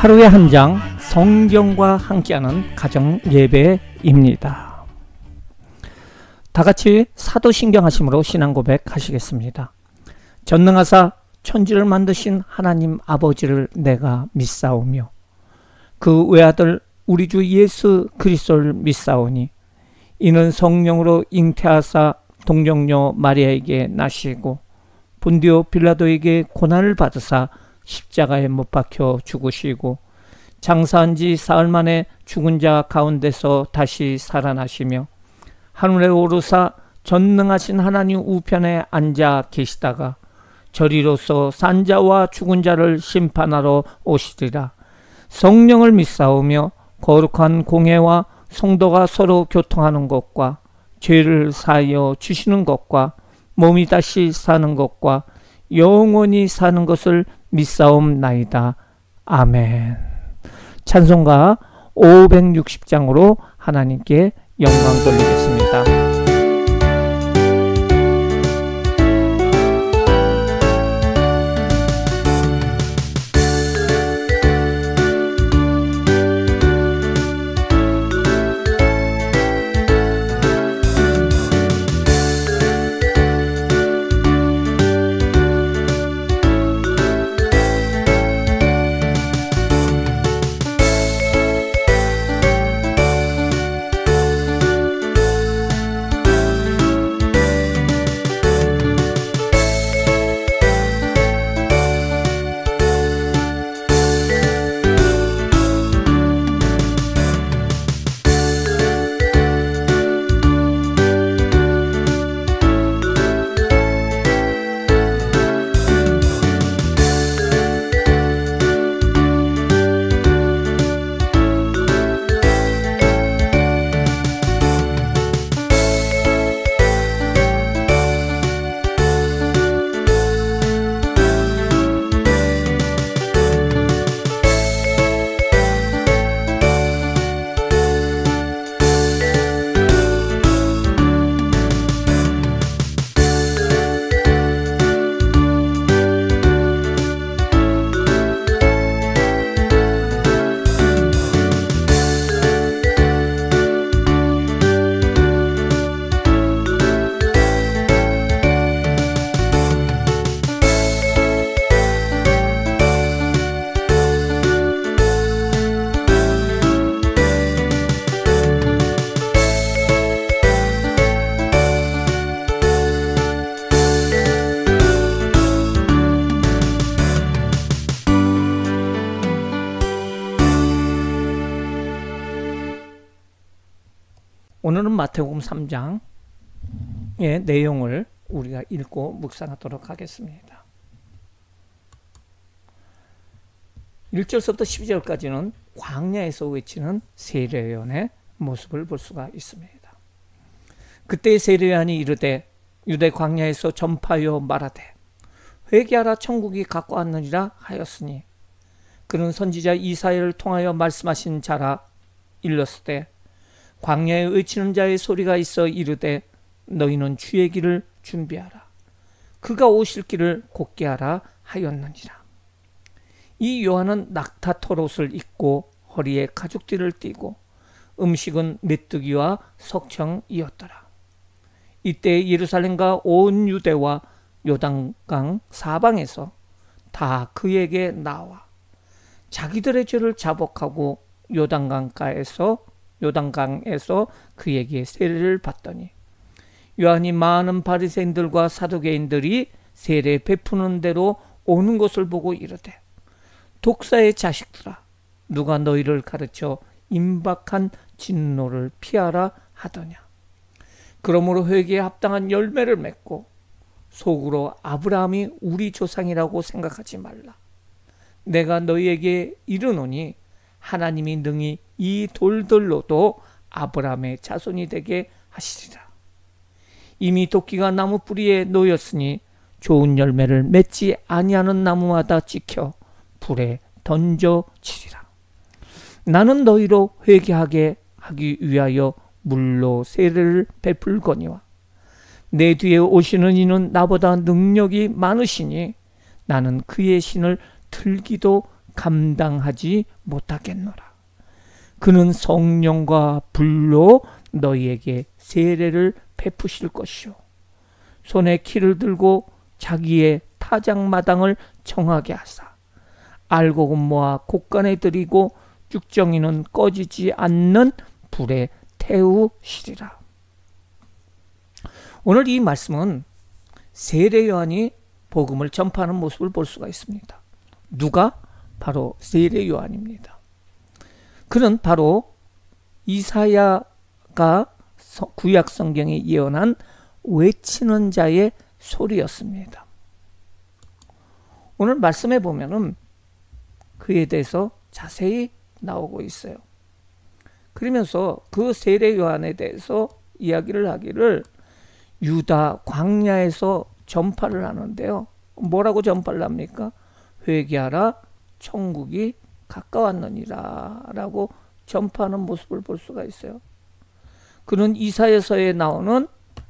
하루에 한 장 성경과 함께하는 가정 예배입니다. 다 같이 사도신경 하심으로 신앙 고백하시겠습니다. 전능하사 천지를 만드신 하나님 아버지를 내가 믿사오며 그 외아들 우리 주 예수 그리스도를 믿사오니 이는 성령으로 잉태하사 동정녀 마리아에게 나시고 본디오 빌라도에게 고난을 받으사 십자가에 못 박혀 죽으시고 장사한 지 사흘 만에 죽은 자 가운데서 다시 살아나시며 하늘에 오르사 전능하신 하나님 우편에 앉아 계시다가 저리로서 산 자와 죽은 자를 심판하러 오시리라. 성령을 믿사오며 거룩한 공회와 성도가 서로 교통하는 것과 죄를 사하여 주시는 것과 몸이 다시 사는 것과 영원히 사는 것을 믿사옵나이다. 아멘. 찬송가 560장으로 하나님께 영광 돌리겠습니다. 오늘은 마태복음 3장의 내용을 우리가 읽고 묵상하도록 하겠습니다. 1절서부터 12절까지는 광야에서 외치는 세례요한의 모습을 볼 수가 있습니다. 그때 세례요한이 이르되 유대 광야에서 전파하여 말하되 회개하라 천국이 가까웠느니라 하였으니 그는 선지자 이사야를 통하여 말씀하신 자라. 일렀을 때 광야에 외치는 자의 소리가 있어 이르되 너희는 주의 길을 준비하라. 그가 오실 길을 곧게 하라 하였느니라. 이 요한은 낙타털옷을 입고 허리에 가죽띠를 띠고 음식은 메뚜기와 석청이었더라. 이때 예루살렘과 온 유대와 요단강 사방에서 다 그에게 나와 자기들의 죄를 자복하고 요단강에서 그에게 세례를 받더니 요한이 많은 바리새인들과 사두개인들이 세례 베푸는 대로 오는 것을 보고 이르되 독사의 자식들아 누가 너희를 가르쳐 임박한 진노를 피하라 하더냐. 그러므로 회개에 합당한 열매를 맺고 속으로 아브라함이 우리 조상이라고 생각하지 말라. 내가 너희에게 이르노니 하나님이 능히 이 돌들로도 아브라함의 자손이 되게 하시리라. 이미 도끼가 나무 뿌리에 놓였으니 좋은 열매를 맺지 아니하는 나무마다 찍혀 불에 던져지리라. 나는 너희로 회개하게 하기 위하여 물로 세례를 베풀거니와 내 뒤에 오시는 이는 나보다 능력이 많으시니 나는 그의 신을 들기도 감당하지 못하겠노라. 그는 성령과 불로 너희에게 세례를 베푸실 것이요 손에 키를 들고 자기의 타작마당을 청하게 하사 알곡은 모아 곳간에 들이고 쭉정이는 꺼지지 않는 불에 태우시리라. 오늘 이 말씀은 세례 요한이 복음을 전파하는 모습을 볼 수가 있습니다. 누가? 바로 세례 요한입니다. 그는 바로 이사야가 구약 성경에 예언한 외치는 자의 소리였습니다. 오늘 말씀에 보면은 그에 대해서 자세히 나오고 있어요. 그러면서 그 세례 요한에 대해서 이야기를 하기를 유다 광야에서 전파를 하는데요. 뭐라고 전파를 합니까? 회개하라 천국이 가까웠느니라 라고 전파하는 모습을 볼 수가 있어요. 그는 이사야서에 나오는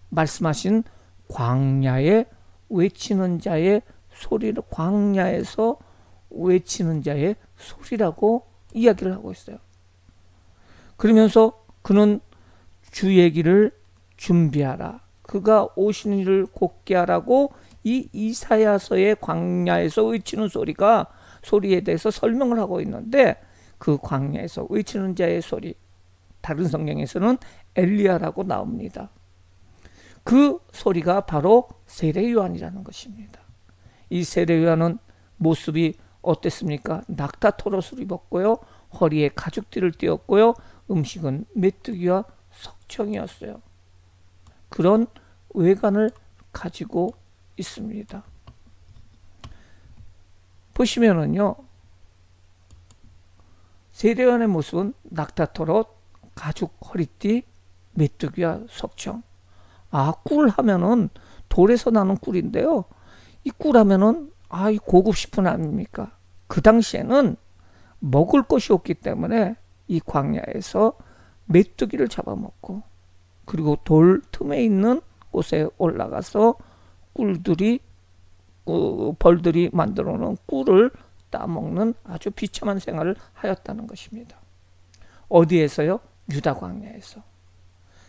말씀하신 광야에 외치는 자의 소리를 광야에서 외치는 자의 소리라고 이야기를 하고 있어요. 그러면서 그는 주의 길을 준비하라. 그가 오시는 일을 곧게 하라고 이 이사야서의 광야에서 외치는 소리에 대해서 설명을 하고 있는데 그 광야에서 외치는 자의 소리, 다른 성경에서는 엘리야라고 나옵니다. 그 소리가 바로 세례 요한이라는 것입니다. 이 세례 요한은 모습이 어땠습니까? 낙타토롯을 입었고요. 허리에 가죽띠를 띄었고요. 음식은 메뚜기와 석청이었어요. 그런 외관을 가지고 있습니다. 보시면은요, 세례 요한의 모습은 낙타토롯, 가죽 허리띠, 메뚜기와 석청. 꿀 하면은 돌에서 나는 꿀인데요. 이 꿀 하면은 이 고급 식품 아닙니까? 그 당시에는 먹을 것이 없기 때문에 이 광야에서 메뚜기를 잡아먹고 그리고 돌 틈에 있는 곳에 올라가서 벌들이 만들어 놓은 꿀을 따먹는 아주 비참한 생활을 하였다는 것입니다. 어디에서요? 유다 광야에서.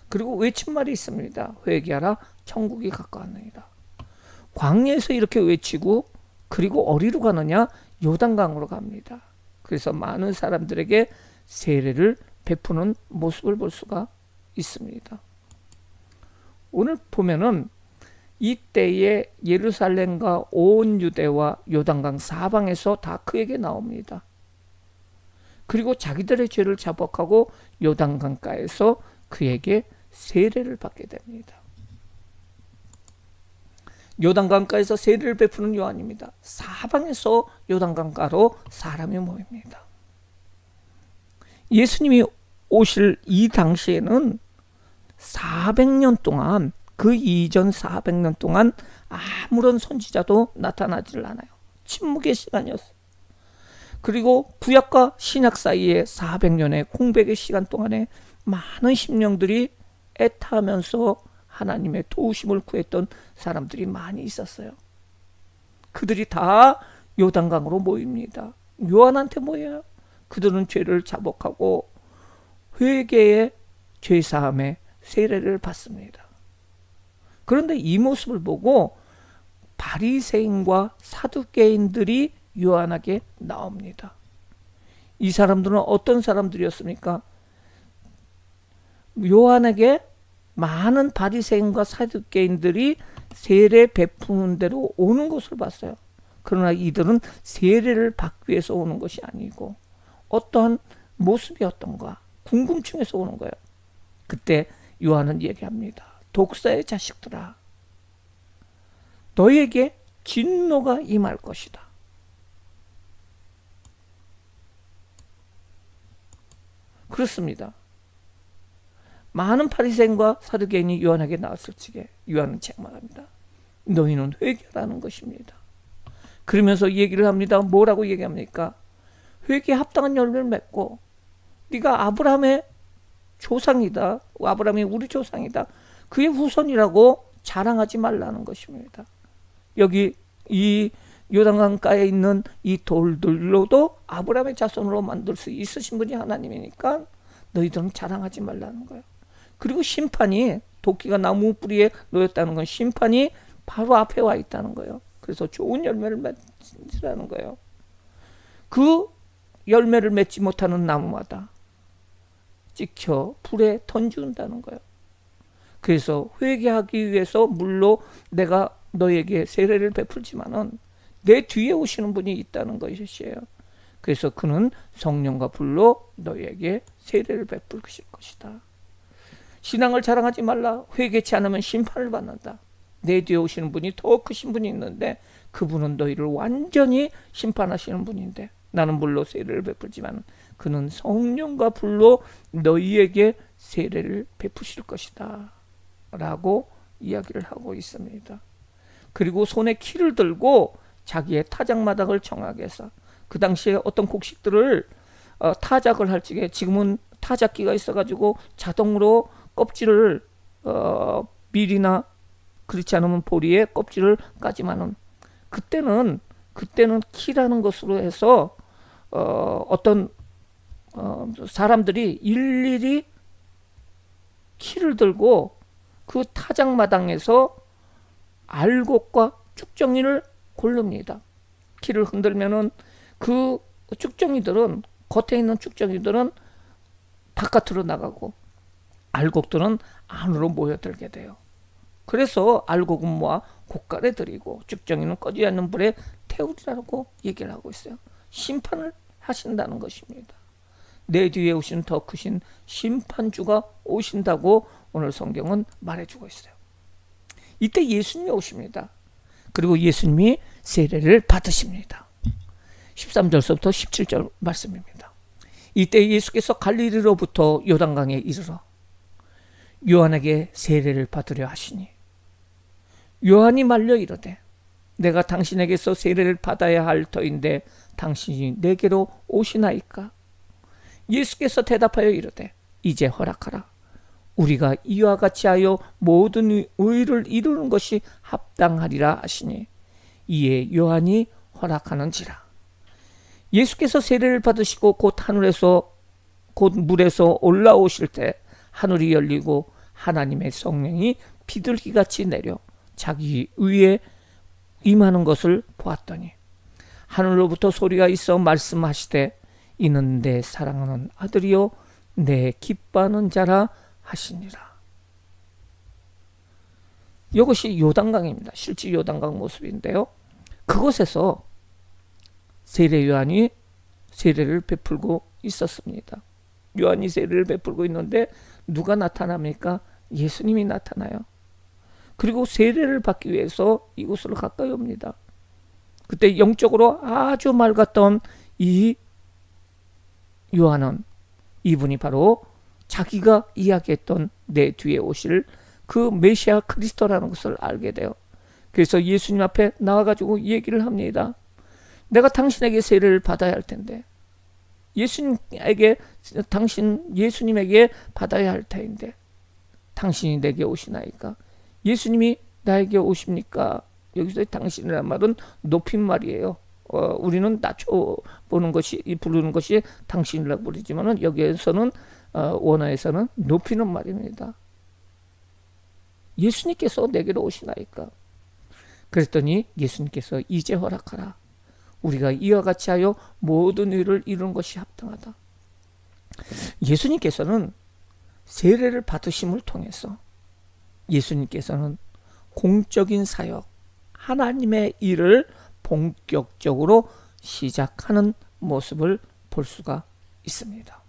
그리고 외친 말이 있습니다. 회개하라 천국이 가까웠느니라. 광야에서 이렇게 외치고 그리고 어디로 가느냐? 요단강으로 갑니다. 그래서 많은 사람들에게 세례를 베푸는 모습을 볼 수가 있습니다. 오늘 보면은 이때의 예루살렘과 온 유대와 요단강 사방에서 다 그에게 나옵니다. 그리고 자기들의 죄를 자복하고 요단강가에서 그에게 세례를 받게 됩니다. 요단강가에서 세례를 베푸는 요한입니다. 사방에서 요단강가로 사람이 모입니다. 예수님이 오실 이 당시에는 400년 동안 그 이전 400년 동안 아무런 선지자도 나타나질 않아요. 침묵의 시간이었어요. 그리고 구약과 신약 사이에 400년의 공백의 시간 동안에 많은 심령들이 애타하면서 하나님의 도우심을 구했던 사람들이 많이 있었어요. 그들이 다 요단강으로 모입니다. 요한한테 모여요. 그들은 죄를 자복하고 회개의 죄사함의 세례를 받습니다. 그런데 이 모습을 보고 바리새인과 사두개인들이 요한에게 나옵니다. 이 사람들은 어떤 사람들이었습니까? 요한에게 많은 바리새인과 사두개인들이 세례 베푸는 대로 오는 것을 봤어요. 그러나 이들은 세례를 받기 위해서 오는 것이 아니고 어떠한 모습이었던가 궁금증에서 오는 거예요. 그때 요한은 얘기합니다. 독사의 자식들아, 너에게 진노가 임할 것이다. 그렇습니다. 많은 바리새인과 사두개인이 요한에게 나왔을 적에 요한은 책망합니다. 너희는 회개하라는 것입니다. 그러면서 얘기를 합니다. 뭐라고 얘기합니까? 회개에 합당한 열매를 맺고 네가 아브라함의 조상이다. 아브라함이 우리 조상이다. 그의 후손이라고 자랑하지 말라는 것입니다. 여기 이 요단강가에 있는 이 돌들로도 아브라함의 자손으로 만들 수 있으신 분이 하나님이니까 너희들은 자랑하지 말라는 거예요. 그리고 심판이, 도끼가 나무 뿌리에 놓였다는 건 심판이 바로 앞에 와 있다는 거예요. 그래서 좋은 열매를 맺으라는 거예요. 그 열매를 맺지 못하는 나무마다 찍혀 불에 던진다는 거예요. 그래서 회개하기 위해서 물로 내가 너에게 세례를 베풀지만은 내 뒤에 오시는 분이 있다는 것이에요. 그래서 그는 성령과 불로 너에게 세례를 베풀실 것이다. 신앙을 자랑하지 말라. 회개치 않으면 심판을 받는다. 내 뒤에 오시는 분이 더 크신 분이 있는데 그분은 너희를 완전히 심판하시는 분인데 나는 물로 세례를 베풀지만 그는 성령과 불로 너희에게 세례를 베푸실 것이다 라고 이야기를 하고 있습니다. 그리고 손에 키를 들고 자기의 타작마당을 정하게 해서, 그 당시에 어떤 곡식들을 타작을 할 적에, 지금은 타작기가 있어가지고 자동으로 껍질을 밀이나 그렇지 않으면 보리에 껍질을 까지만은 그때는 키라는 것으로 해서 어떤 사람들이 일일이 키를 들고 그 타작마당에서 알곡과 쭉정이를 고릅니다. 키를 흔들면은 그 쭉정이들은, 겉에 있는 쭉정이들은 바깥으로 나가고 알곡들은 안으로 모여들게 돼요. 그래서 알곡은 모아 곶간에 들이고 쭉정이는 꺼지지 않는 불에 태우리라고 얘기를 하고 있어요. 심판을 하신다는 것입니다. 내 뒤에 오신 더 크신 심판주가 오신다고 오늘 성경은 말해주고 있어요. 이때 예수님이 오십니다. 그리고 예수님이 세례를 받으십니다. 13절서부터 17절 말씀입니다. 이때 예수께서 갈릴리로부터 요단강에 이르러 요한에게 세례를 받으려 하시니 요한이 말려 이르되 내가 당신에게서 세례를 받아야 할 터인데 당신이 내게로 오시나이까? 예수께서 대답하여 이르되 이제 허락하라. 우리가 이와 같이 하여 모든 의를 이루는 것이 합당하리라 하시니 이에 요한이 허락하는지라. 예수께서 세례를 받으시고 곧 물에서 올라오실 때 하늘이 열리고 하나님의 성령이 비둘기같이 내려 자기 위에 임하는 것을 보았더니 하늘로부터 소리가 있어 말씀하시되 이는 내 사랑하는 아들이요 내 기뻐하는 자라 하시니라. 이것이 요단강입니다. 실제 요단강 모습인데요. 그곳에서 세례 요한이 세례를 베풀고 있었습니다. 요한이 세례를 베풀고 있는데 누가 나타납니까? 예수님이 나타나요. 그리고 세례를 받기 위해서 이곳으로 가까이 옵니다. 그때 영적으로 아주 맑았던 이 요한은, 이분이 바로 자기가 이야기했던 내 뒤에 오실 그 메시아 그리스도라는 것을 알게 돼요. 그래서 예수님 앞에 나와가지고 얘기를 합니다. 내가 당신에게 세례를 받아야 할 텐데, 예수님에게 받아야 할 터인데 당신이 내게 오시나이까? 예수님이 나에게 오십니까? 여기서 당신이라는 말은 높임말이에요. 우리는 낮춰보는 것이, 부르는 것이 당신이라고 부르지만은 여기에서는 원어에서는 높이는 말입니다. 예수님께서 내게로 오시나이까? 그랬더니 예수님께서 이제 허락하라. 우리가 이와 같이 하여 모든 일을 이루는 것이 합당하다. 예수님께서는 세례를 받으심을 통해서 예수님께서는 공적인 사역, 하나님의 일을 본격적으로 시작하는 모습을 볼 수가 있습니다.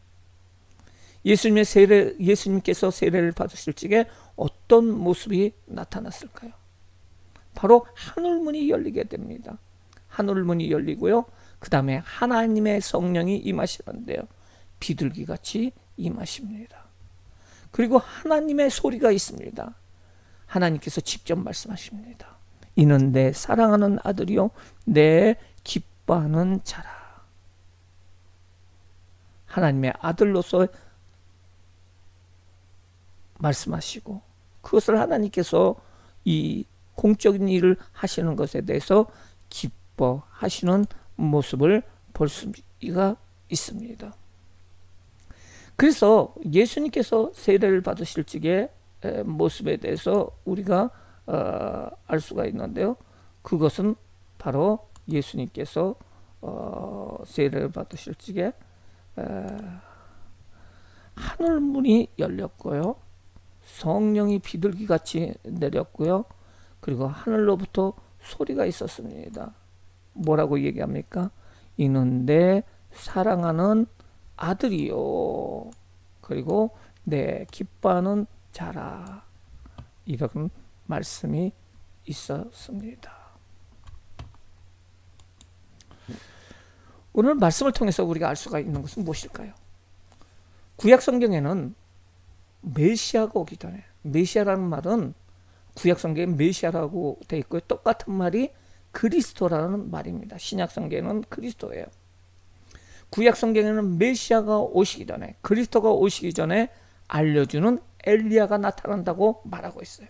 예수님께서 세례를 받으실 적에 어떤 모습이 나타났을까요? 바로 하늘문이 열리게 됩니다. 하늘문이 열리고요. 그 다음에 하나님의 성령이 임하시는데요. 비둘기같이 임하십니다. 그리고 하나님의 소리가 있습니다. 하나님께서 직접 말씀하십니다. 이는 내 사랑하는 아들이요 내 기뻐하는 자라. 하나님의 아들로서 말씀하시고 그것을 하나님께서 이 공적인 일을 하시는 것에 대해서 기뻐하시는 모습을 볼 수가 있습니다. 그래서 예수님께서 세례를 받으실 적의 모습에 대해서 우리가 알 수가 있는데요. 그것은 바로 예수님께서 세례를 받으실 적에 하늘 문이 열렸고요. 성령이 비둘기같이 내렸고요. 그리고 하늘로부터 소리가 있었습니다. 뭐라고 얘기합니까? 이는 내 사랑하는 아들이요. 그리고 내 기뻐하는 자라. 이런 말씀이 있었습니다. 오늘 말씀을 통해서 우리가 알 수가 있는 것은 무엇일까요? 구약 성경에는 메시아가 오기 전에, 메시아라는 말은 구약 성경에 메시아라고 되어 있고요. 똑같은 말이 그리스도라는 말입니다. 신약 성경에는 그리스도예요. 구약 성경에는 메시아가 오시기 전에, 그리스도가 오시기 전에 알려주는 엘리야가 나타난다고 말하고 있어요.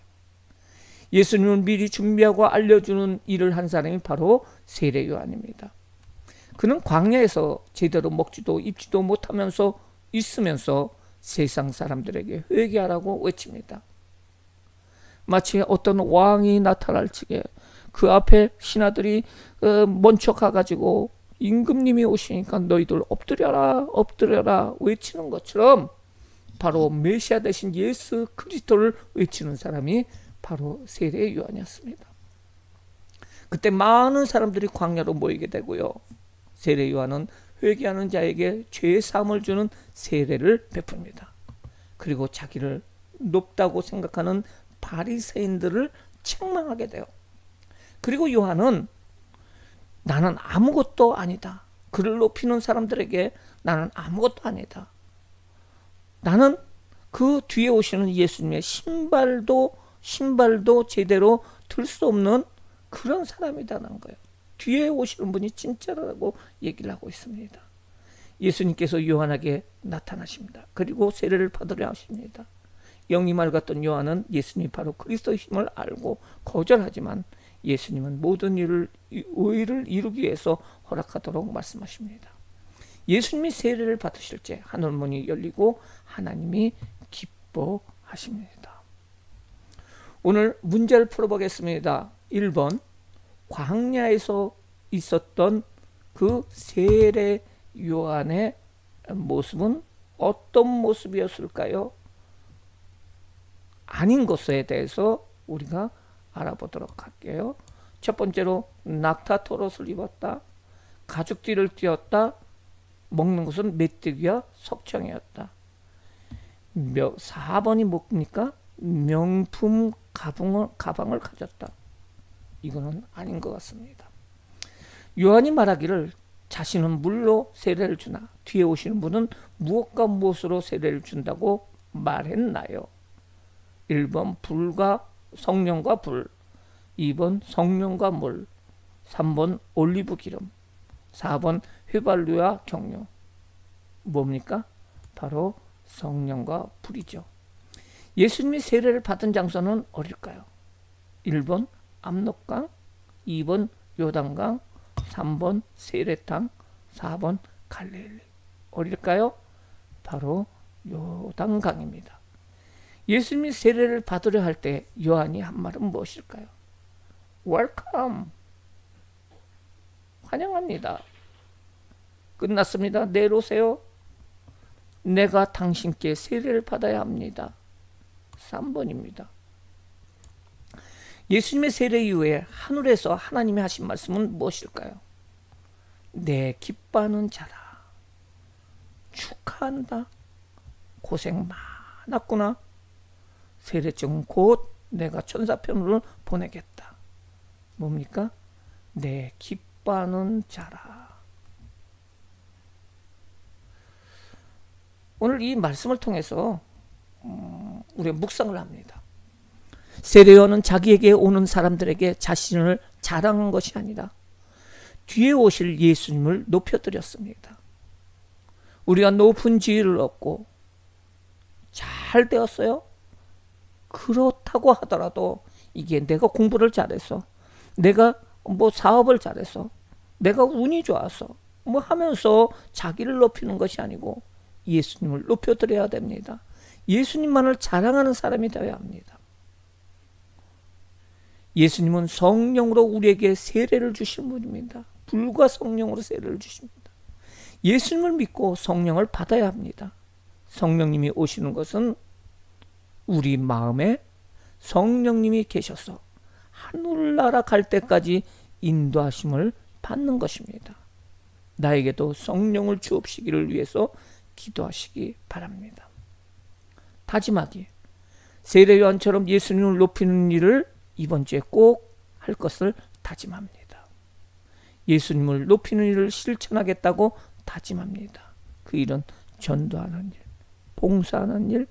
예수님을 미리 준비하고 알려주는 일을 한 사람이 바로 세례 요한입니다. 그는 광야에서 제대로 먹지도 입지도 못하면서 있으면서 세상 사람들에게 회개하라고 외칩니다. 마치 어떤 왕이 나타날 적에 그 앞에 신하들이 먼저 가가지고 임금님이 오시니까 너희들 엎드려라 엎드려라 외치는 것처럼 바로 메시아 대신 예수 그리스도를 외치는 사람이 바로 세례 요한이었습니다. 그때 많은 사람들이 광야로 모이게 되고요. 세례 요한은 회개하는 자에게 죄의 사함을 주는 세례를 베풉니다. 그리고 자기를 높다고 생각하는 바리새인들을 책망하게 돼요. 그리고 요한은 나는 아무것도 아니다. 그를 높이는 사람들에게 나는 아무것도 아니다. 나는 그 뒤에 오시는 예수님의 신발도 제대로 들 수 없는 그런 사람이다라는 거예요. 뒤에 오시는 분이 진짜라고 얘기를 하고 있습니다. 예수님께서 요한에게 나타나십니다. 그리고 세례를 받으려 하십니다. 영이 맑았던 요한은 예수님이 바로 그리스도의 힘을 알고 거절하지만 예수님은 모든 의를 이루기 위해서 허락하도록 말씀하십니다. 예수님이 세례를 받으실 때 하늘문이 열리고 하나님이 기뻐하십니다. 오늘 문제를 풀어보겠습니다. 1번, 광야에서 있었던 그 세례 요한의 모습은 어떤 모습이었을까요? 아닌 것에 대해서 우리가 알아보도록 할게요. 첫 번째로 낙타 토롯을 입었다. 가죽띠를 띄었다. 먹는 것은 메뚜기와 석청이었다. 4번이 뭡니까? 명품 가방을 가졌다. 이거는 아닌 것 같습니다. 요한이 말하기를 자신은 물로 세례를 주나 뒤에 오시는 분은 무엇과 무엇으로 세례를 준다고 말했나요? 1번 불과 성령과 불, 2번 성령과 물, 3번 올리브 기름, 4번 휘발유와 경유. 뭡니까? 바로 성령과 불이죠. 예수님이 세례를 받은 장소는 어딜까요? 1번 압록강, 2번 요단강, 3번 세례탕, 4번 갈릴리. 어딜까요? 바로 요단강입니다. 예수님이 세례를 받으려 할 때 요한이 한 말은 무엇일까요? 웰컴, 환영합니다. 끝났습니다. 내일 오세요. 내가 당신께 세례를 받아야 합니다. 3번입니다. 예수님의 세례 이후에 하늘에서 하나님이 하신 말씀은 무엇일까요? 내 기뻐하는 자라. 축하한다. 고생 많았구나. 세례증 곧 내가 천사편으로 보내겠다. 뭡니까? 내 기뻐하는 자라. 오늘 이 말씀을 통해서 우리가 묵상을 합니다. 세례 요한은 자기에게 오는 사람들에게 자신을 자랑한 것이 아니라 뒤에 오실 예수님을 높여드렸습니다. 우리가 높은 지위를 얻고 잘 되었어요? 그렇다고 하더라도 이게 내가 공부를 잘해서, 내가 뭐 사업을 잘해서, 내가 운이 좋아서 뭐 하면서 자기를 높이는 것이 아니고 예수님을 높여드려야 됩니다. 예수님만을 자랑하는 사람이 되어야 합니다. 예수님은 성령으로 우리에게 세례를 주신 분입니다. 불과 성령으로 세례를 주십니다. 예수님을 믿고 성령을 받아야 합니다. 성령님이 오시는 것은 우리 마음에 성령님이 계셔서 하늘나라 갈 때까지 인도하심을 받는 것입니다. 나에게도 성령을 주옵시기를 위해서 기도하시기 바랍니다. 다짐하기. 세례 요한처럼 예수님을 높이는 일을 이번 주에 꼭 할 것을 다짐합니다. 예수님을 높이는 일을 실천하겠다고 다짐합니다. 그 일은 전도하는 일, 봉사하는 일,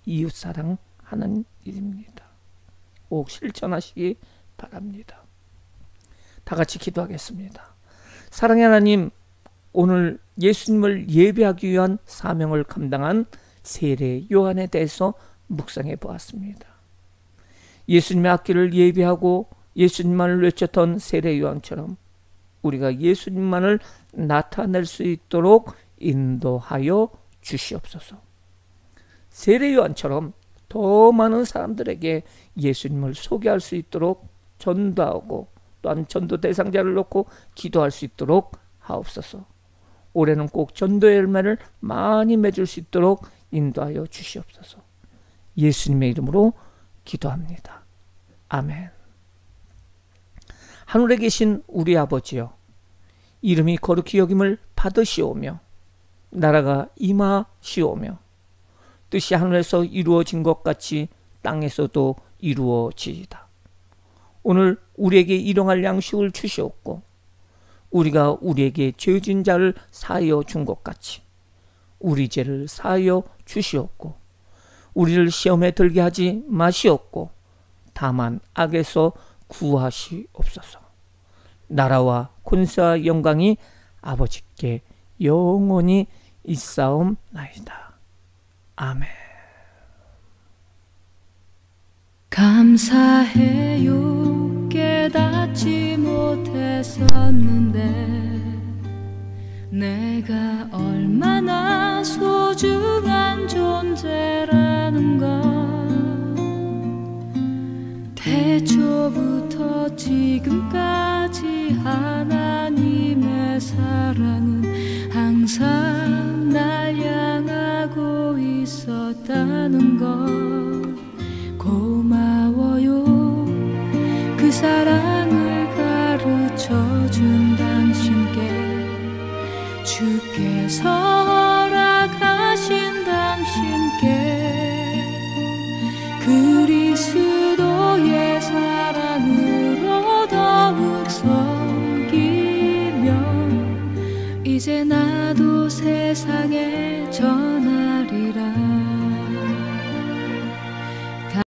이웃사랑하는 일입니다. 꼭 실천하시기 바랍니다. 다 같이 기도하겠습니다. 사랑의 하나님, 오늘 예수님을 예배하기 위한 사명을 감당한 세례 요한에 대해서 묵상해 보았습니다. 예수님의 앞길을 예배하고 예수님만을 외쳤던 세례 요한처럼 우리가 예수님만을 나타낼 수 있도록 인도하여 주시옵소서. 세례 요한처럼 더 많은 사람들에게 예수님을 소개할 수 있도록 전도하고 또한 전도 대상자를 놓고 기도할 수 있도록 하옵소서. 올해는 꼭 전도의 열매를 많이 맺을 수 있도록 인도하여 주시옵소서. 예수님의 이름으로 기도합니다. 아멘. 하늘에 계신 우리 아버지여, 이름이 거룩히 여김을 받으시오며 나라가 임하시오며 뜻이 하늘에서 이루어진 것 같이 땅에서도 이루어지이다. 오늘 우리에게 일용할 양식을 주시옵고 우리가 우리에게 죄진 자를 사하여 준 것 같이 우리 죄를 사하여 주시옵고 우리를 시험에 들게 하지 마시옵고 다만 악에서 구하시옵소서. 나라와 권세와 영광이 아버지께 영원히 있사옵나이다. 아멘. 감사해요. 깨닫지 못했었는데 내가 얼마나 소중한 존재라는 걸 태초부터 지금까지 하나님의 사랑은 항상 날 향하고 있었다는 걸 고마워요. 그 사랑을 가르쳐준 당신께 주께서 허락하신 당신께 그리스도의 사랑으로 더욱 섬기며 이제 나도 세상에 전하리라.